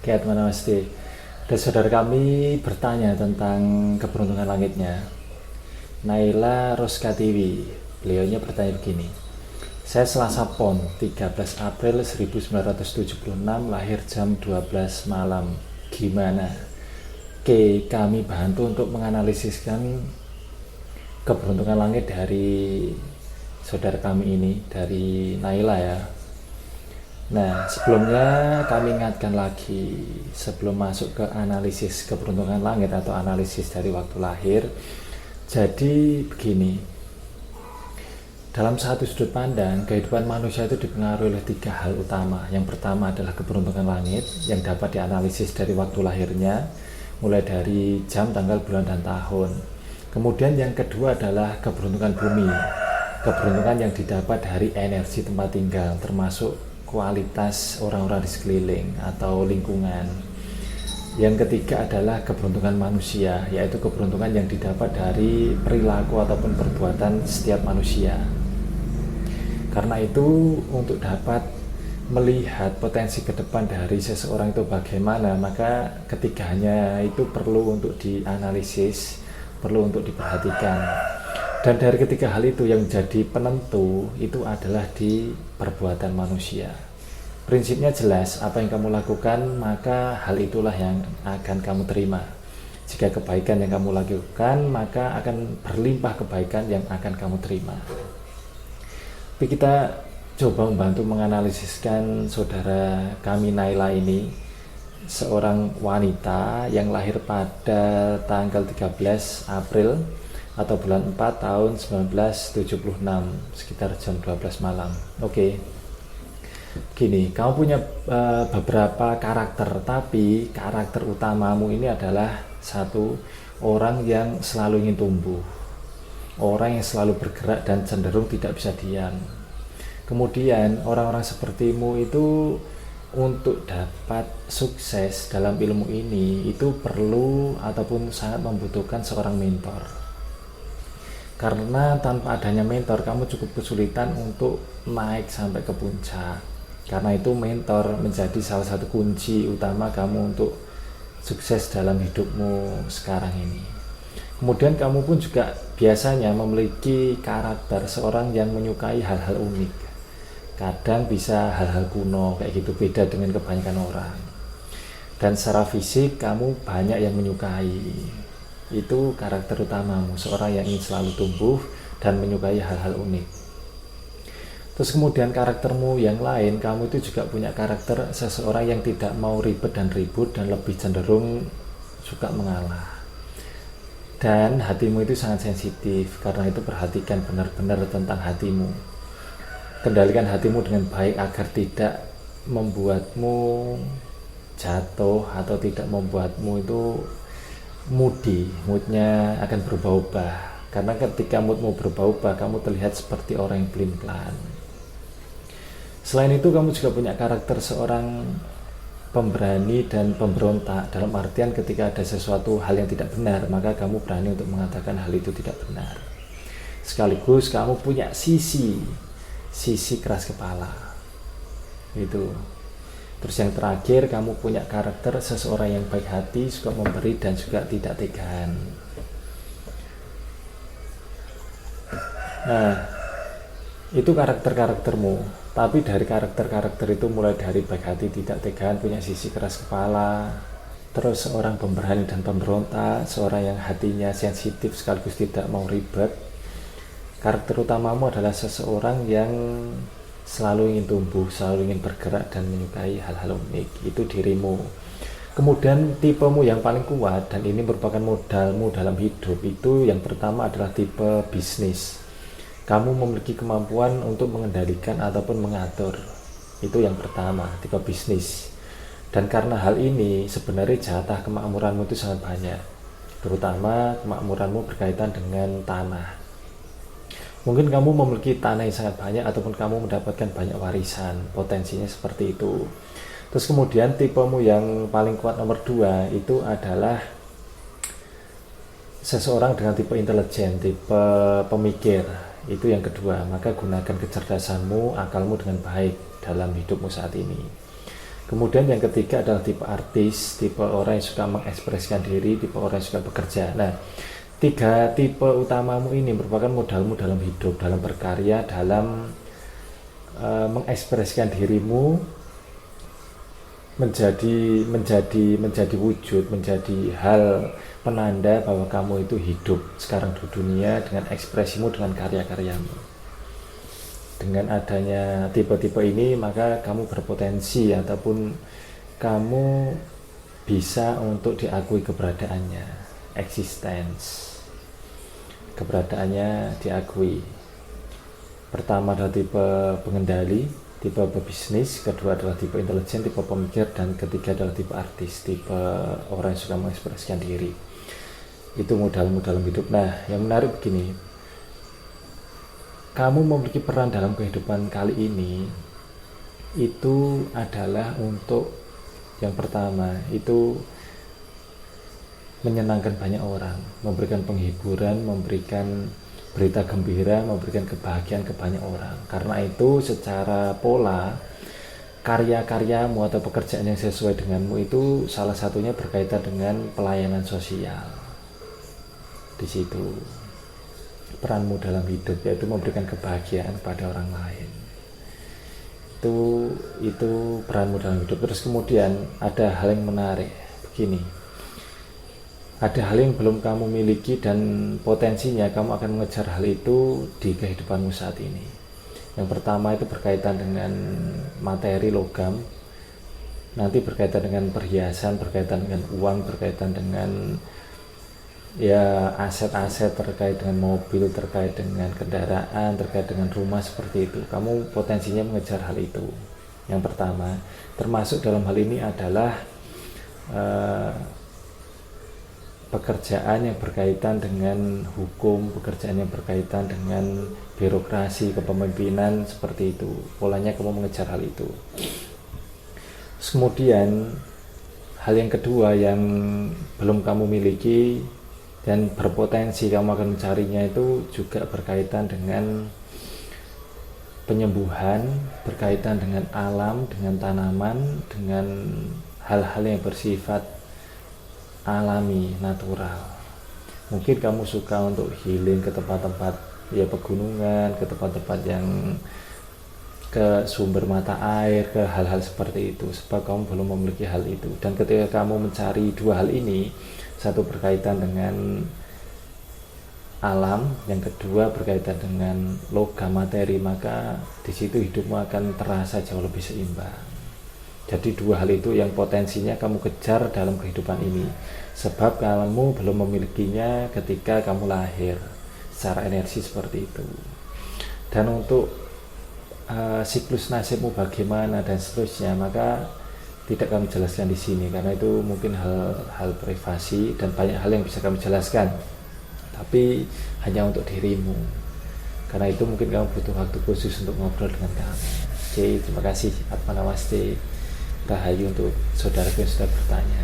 Oke, teman Namaste. Dan saudara kami bertanya tentang keberuntungan langitnya. Naila Roskatiwi, beliaunya bertanya begini. Saya Selasa Pon, 13 April 1976, lahir jam 12 malam. Gimana? Oke, kami bantu untuk menganalisiskan keberuntungan langit dari saudara kami ini, dari Naila ya. Nah, sebelumnya kami ingatkan lagi, sebelum masuk ke analisis keberuntungan langit atau analisis dari waktu lahir. Jadi begini, dalam satu sudut pandang, kehidupan manusia itu dipengaruhi oleh 3 hal utama. Yang pertama adalah keberuntungan langit yang dapat dianalisis dari waktu lahirnya, mulai dari jam, tanggal, bulan, dan tahun. Kemudian yang kedua adalah keberuntungan bumi, keberuntungan yang didapat dari energi tempat tinggal, termasuk kualitas orang-orang di sekeliling atau lingkungan. Yang ketiga adalah keberuntungan manusia, yaitu keberuntungan yang didapat dari perilaku ataupun perbuatan setiap manusia. Karena itu, untuk dapat melihat potensi ke depan dari seseorang itu bagaimana, maka ketiganya itu perlu untuk dianalisis, perlu untuk diperhatikan. Dan dari ketiga hal itu yang jadi penentu itu adalah di perbuatan manusia. Prinsipnya jelas, apa yang kamu lakukan maka hal itulah yang akan kamu terima. Jika kebaikan yang kamu lakukan maka akan berlimpah kebaikan yang akan kamu terima. Tapi kita coba membantu menganalisiskan saudara kami Naila ini, seorang wanita yang lahir pada tanggal 13 April atau bulan 4 tahun 1976 sekitar jam 12 malam. Oke. Gini, kamu punya beberapa karakter, tapi karakter utamamu ini adalah satu, orang yang selalu ingin tumbuh, orang yang selalu bergerak dan cenderung tidak bisa diam. Kemudian orang-orang sepertimu itu untuk dapat sukses dalam ilmu ini itu perlu ataupun sangat membutuhkan seorang mentor. Karena tanpa adanya mentor, kamu cukup kesulitan untuk naik sampai ke puncak. Karena itu mentor menjadi salah satu kunci utama kamu untuk sukses dalam hidupmu sekarang ini. Kemudian kamu pun juga biasanya memiliki karakter seorang yang menyukai hal-hal unik. Kadang bisa hal-hal kuno, kayak gitu, beda dengan kebanyakan orang. Dan secara fisik kamu banyak yang menyukai. Itu karakter utamamu, seorang yang ingin selalu tumbuh dan menyukai hal-hal unik. Terus kemudian karaktermu yang lain, kamu itu juga punya karakter seseorang yang tidak mau ribet dan ribut dan lebih cenderung suka mengalah. Dan hatimu itu sangat sensitif, karena itu perhatikan benar-benar tentang hatimu. Kendalikan hatimu dengan baik agar tidak membuatmu jatuh atau tidak membuatmu itu moodnya akan berubah-ubah. Karena ketika moodmu berubah-ubah, kamu terlihat seperti orang yang pelin-pelan. Selain itu, kamu juga punya karakter seorang pemberani dan pemberontak, dalam artian ketika ada sesuatu hal yang tidak benar, maka kamu berani untuk mengatakan hal itu tidak benar. Sekaligus kamu punya sisi keras kepala. Itu. Terus yang terakhir, kamu punya karakter seseorang yang baik hati, suka memberi dan juga tidak tegaan. Nah, itu karaktermu. Tapi dari karakter itu, mulai dari baik hati, tidak tegaan, punya sisi keras kepala, terus seorang pemberani dan pemberontak, seorang yang hatinya sensitif sekaligus tidak mau ribet. Karakter utamamu adalah seseorang yang selalu ingin tumbuh, selalu ingin bergerak dan menyukai hal-hal unik. Itu dirimu. Kemudian tipemu yang paling kuat, dan ini merupakan modalmu dalam hidup, itu yang pertama adalah tipe bisnis. Kamu memiliki kemampuan untuk mengendalikan ataupun mengatur. Itu yang pertama, tipe bisnis. Dan karena hal ini, sebenarnya jatah kemakmuranmu itu sangat banyak. Terutama kemakmuranmu berkaitan dengan tanah. Mungkin kamu memiliki tanah yang sangat banyak ataupun kamu mendapatkan banyak warisan, potensinya seperti itu. Terus kemudian tipemu yang paling kuat nomor 2 itu adalah seseorang dengan tipe intelijen, tipe pemikir. Itu yang kedua. Maka gunakan kecerdasanmu, akalmu dengan baik dalam hidupmu saat ini. Kemudian yang ketiga adalah tipe artis, tipe orang yang suka mengekspresikan diri, tipe orang yang suka bekerja. Nah, tiga tipe utamamu ini merupakan modalmu dalam hidup, dalam berkarya, dalam mengekspresikan dirimu menjadi wujud, menjadi hal penanda bahwa kamu itu hidup sekarang di dunia dengan ekspresimu, dengan karya-karyamu. Dengan adanya tipe-tipe ini, maka kamu berpotensi ataupun kamu bisa untuk diakui keberadaannya, existence, keberadaannya diakui. Pertama adalah tipe pengendali, tipe pebisnis, kedua adalah tipe intelijen, tipe pemikir, dan ketiga adalah tipe artis, tipe orang yang suka mengekspresikan diri. Itu modalmu dalam hidup. Nah, yang menarik begini, kamu memiliki peran dalam kehidupan kali ini itu adalah untuk yang pertama itu menyenangkan banyak orang, memberikan penghiburan, memberikan berita gembira, memberikan kebahagiaan ke banyak orang. Karena itu secara pola karya-karyamu atau pekerjaan yang sesuai denganmu itu salah satunya berkaitan dengan pelayanan sosial. Di situ peranmu dalam hidup, yaitu memberikan kebahagiaan kepada orang lain. Itu peranmu dalam hidup. Terus kemudian ada hal yang menarik begini, ada hal yang belum kamu miliki dan potensinya kamu akan mengejar hal itu di kehidupanmu saat ini. Yang pertama itu berkaitan dengan materi, logam, nanti berkaitan dengan perhiasan, berkaitan dengan uang, berkaitan dengan ya aset-aset, terkait dengan mobil, terkait dengan kendaraan, terkait dengan rumah, seperti itu. Kamu potensinya mengejar hal itu. Yang pertama, termasuk dalam hal ini adalah pekerjaan yang berkaitan dengan hukum, pekerjaan yang berkaitan dengan birokrasi, kepemimpinan, seperti itu. Polanya kamu mengejar hal itu. Terus kemudian hal yang kedua yang belum kamu miliki dan berpotensi kamu akan mencarinya itu juga berkaitan dengan penyembuhan, berkaitan dengan alam, dengan tanaman, dengan hal-hal yang bersifat alami, natural. Mungkin kamu suka untuk healing ke tempat-tempat ya pegunungan, ke tempat-tempat yang ke sumber mata air, ke hal-hal seperti itu, sebab kamu belum memiliki hal itu. Dan ketika kamu mencari dua hal ini, satu berkaitan dengan alam, yang kedua berkaitan dengan logam materi, maka di situ hidupmu akan terasa jauh lebih seimbang. Jadi dua hal itu yang potensinya kamu kejar dalam kehidupan ini, sebab kamu belum memilikinya ketika kamu lahir secara energi seperti itu. Dan untuk siklus nasibmu bagaimana dan seterusnya, maka tidak kami jelaskan di sini karena itu mungkin hal privasi dan banyak hal yang bisa kami jelaskan, tapi hanya untuk dirimu. Karena itu mungkin kamu butuh waktu khusus untuk ngobrol dengan kami. Oke, terima kasih. Atma Namaste, Rahayu untuk saudaraku yang sudah bertanya.